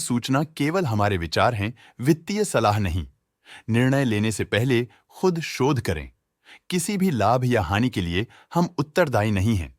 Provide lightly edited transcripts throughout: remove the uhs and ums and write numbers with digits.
सूचना केवल हमारे विचार हैं, वित्तीय सलाह नहीं। निर्णय लेने से पहले खुद शोध करें। किसी भी लाभ या हानि के लिए हम उत्तरदायी नहीं हैं।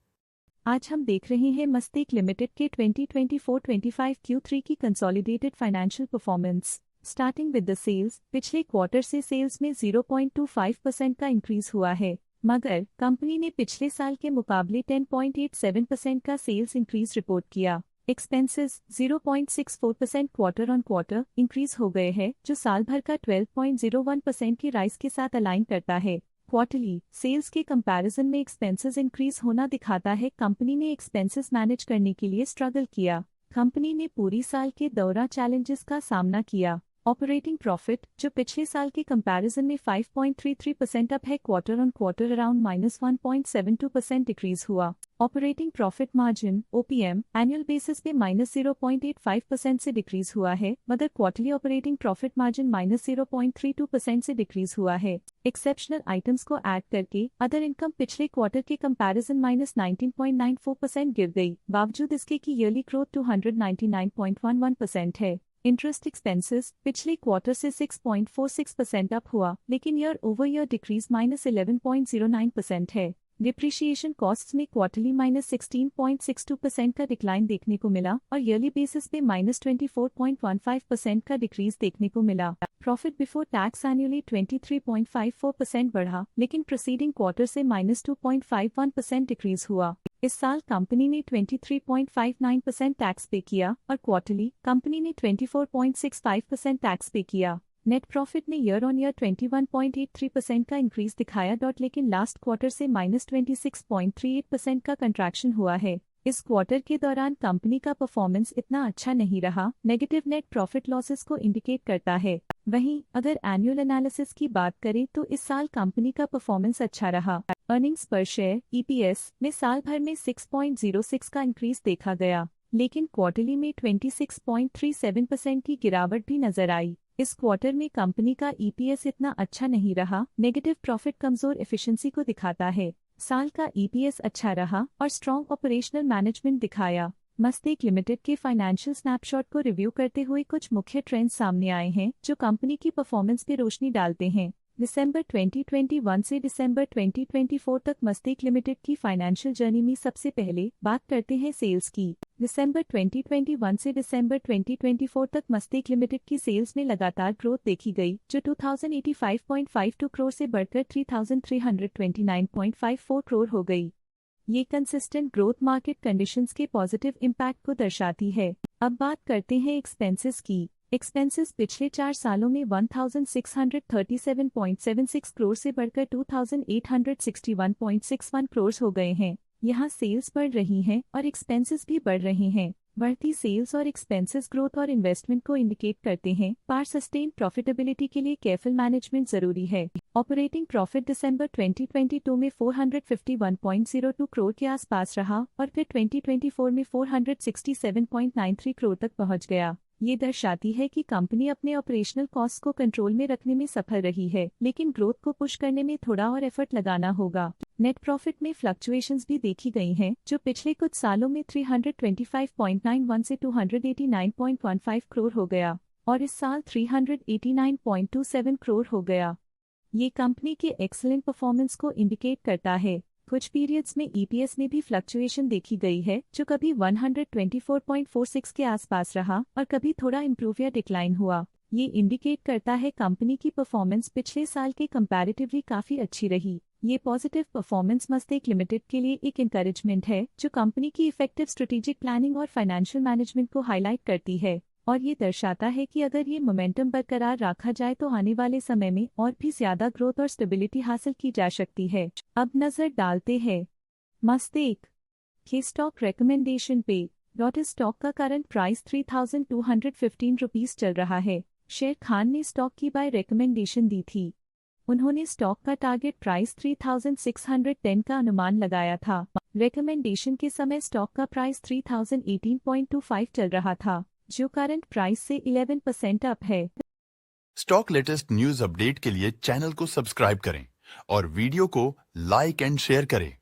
आज हम देख रहे हैं मस्तेक लिमिटेड के 2024-25 Q3 की consolidated financial performance. Starting with the sales, पिछले क्वार्टर से सेल्स में 0.25% का इंक्रीज हुआ है, मगर कंपनी ने पिछले साल के मुकाबले 10.87% का सेल्स इंक्रीज रिपोर्ट किया। Expenses 0.64% quarter on quarter increase हो गए हैं, जो साल भर का 12.01% की राइज के साथ अलाइन करता है। क्वार्टरली सेल्स के कंपैरिजन में एक्सपेंसेस इंक्रीज होना दिखाता है कंपनी ने एक्सपेंसेस मैनेज करने के लिए स्ट्रगल किया। कंपनी ने पूरी साल के दौरान चैलेंजेस का सामना किया। ऑपरेटिंग प्रॉफिट, जो पिछले साल के कंपैरिजन में 5.33% अप है, quarter on quarter around -1.72% decrease हुआ। Operating profit margin OPM annual basis पे -0.85% से डिक्रीज हुआ है, मगर क्वार्टरली ऑपरेटिंग प्रॉफिट मार्जिन -0.32% से डिक्रीज हुआ है। एक्सेप्शनल आइटम्स को ऐड करके अदर इनकम पिछले क्वार्टर के कंपैरिजन -19.94% गिर गई, बावजूद इसके की ईयरली ग्रोथ 299.11% है। इंटरेस्ट एक्सपेंसेस पिछले क्वार्टर से 6.46% अप हुआ, लेकिन ईयर ओवर ईयर डिक्रीज -11.09% है। डिप्रिशिएशन कॉस्ट्स में क्वार्टरली -16.62% का डिक्लाइन देखने को मिला और ईयरली बेसिस पे -24.15% का डिक्रीज देखने को मिला। प्रॉफिट बिफोर टैक्स एनुअली 23.54% बढ़ा, लेकिन प्रीसीडिंग क्वार्टर से -2.51% डिक्रीज हुआ। इस साल कंपनी ने 23.59% टैक्स पे किया और क्वार्टरली कंपनी ने 24.65% टैक्स पे किया। नेट प्रॉफिट ने ईयर ऑन ईयर 21.83% का इंक्रीज दिखाया, लेकिन लास्ट क्वार्टर से -26.38% का कंट्रैक्शन हुआ है। इस क्वार्टर के दौरान कंपनी का परफॉर्मेंस इतना अच्छा नहीं रहा, नेगेटिव नेट प्रॉफिट लॉसेस को इंडिकेट करता है। वहीं अगर एनुअल एनालिसिस की बात करें तो इस साल कंपनी का परफॉर्मेंस अच्छा रहा। अर्निंग्स पर शेयर EPS में साल भर में 6.06 का इंक्रीज देखा गया, लेकिन क्वार्टरली में 26.37% की गिरावट भी नजर आई। इस क्वार्टर में कंपनी का EPS इतना अच्छा नहीं रहा, नेगेटिव प्रॉफिट कमजोर एफिशिएंसी को दिखाता है। साल का EPS अच्छा रहा और स्ट्रॉन्ग ऑपरेशनल मैनेजमेंट दिखाया। मस्तेक लिमिटेड के फाइनेंशियल स्नैपशॉट को रिव्यू करते हुए कुछ मुख्य ट्रेंड्स सामने आए हैं, जो कंपनी की परफॉर्मेंस पे रोशनी डालते हैं। दिसंबर 2021 से दिसंबर 2024 तक मस्तेक लिमिटेड की फाइनेंशियल जर्नी में सबसे पहले बात करते हैं सेल्स की। दिसंबर 2021 से दिसंबर 2024 तक मस्तेक लिमिटेड की सेल्स में लगातार ग्रोथ देखी गई, जो 2085.52 करोड़ से बढ़कर 3329.54 करोड़ हो गई। ये कंसिस्टेंट ग्रोथ मार्केट कंडीशंस के पॉजिटिव इम्पैक्ट को दर्शाती है। अब बात करते हैं एक्सपेंसेस की। एक्सपेंसेस पिछले 4 सालों में 1637.76 करोड़ से बढ़कर 2861.61 करोड़ हो गए हैं। यहाँ सेल्स बढ़ रही हैं और एक्सपेंसेस भी बढ़ रहे हैं। बढ़ती सेल्स और एक्सपेंसेस ग्रोथ और इन्वेस्टमेंट को इंडिकेट करते हैं, पर सस्टेन प्रॉफिटेबिलिटी के लिए केयरफुल मैनेजमेंट जरूरी है। ऑपरेटिंग प्रॉफिट दिसंबर 2022 में 451.02 करोड़ के आसपास रहा और फिर 2024 में 467.93 करोड़ तक पहुंच गया। ये दर्शाती है कि कंपनी अपने ऑपरेशनल कॉस्ट को कंट्रोल में रखने में सफल रही है, लेकिन ग्रोथ को पुश करने में थोड़ा और एफर्ट लगाना होगा। नेट प्रॉफिट में फ्लक्चुएशंस भी देखी गई हैं, जो पिछले कुछ सालों में 325.91 से 289.15 करोड़ हो गया और इस साल 389.27 करोड़ हो गया। ये कंपनी के एक्सीलेंट परफॉर्मेंस को इंडिकेट करता है। कुछ पीरियड्स में EPS में भी फ्लक्चुएशन देखी गई है, जो कभी 124.46 के आसपास रहा और कभी थोड़ा इम्प्रूव या डिक्लाइन हुआ। ये इंडिकेट करता है कंपनी की परफॉर्मेंस पिछले साल के कंपैरेटिवली काफी अच्छी रही। ये पॉजिटिव परफॉर्मेंस मस्तेक लिमिटेड के लिए एक इंकरेजमेंट है, जो कंपनी की इफेक्टिव स्ट्रेटेजिक प्लानिंग और फाइनेंशियल मैनेजमेंट को हाईलाइट करती है और ये दर्शाता है कि अगर ये मोमेंटम बरकरार रखा जाए तो आने वाले समय में और भी ज्यादा ग्रोथ और स्टेबिलिटी हासिल की जा सकती है। अब नजर डालते हैं मस्तेक के स्टॉक रिकमेंडेशन पे। डॉट स्टॉक का करंट प्राइस 3215 रुपीज चल रहा है। शेर खान ने स्टॉक की बाय रिकमेंडेशन दी थी। उन्होंने स्टॉक का टारगेट प्राइस 3610 का अनुमान लगाया था। रिकमेंडेशन के समय स्टॉक का प्राइस 3018.25 चल रहा था, जो करंट प्राइस से 11% अप है। स्टॉक लेटेस्ट न्यूज अपडेट के लिए चैनल को सब्सक्राइब करें और वीडियो को लाइक एंड शेयर करें।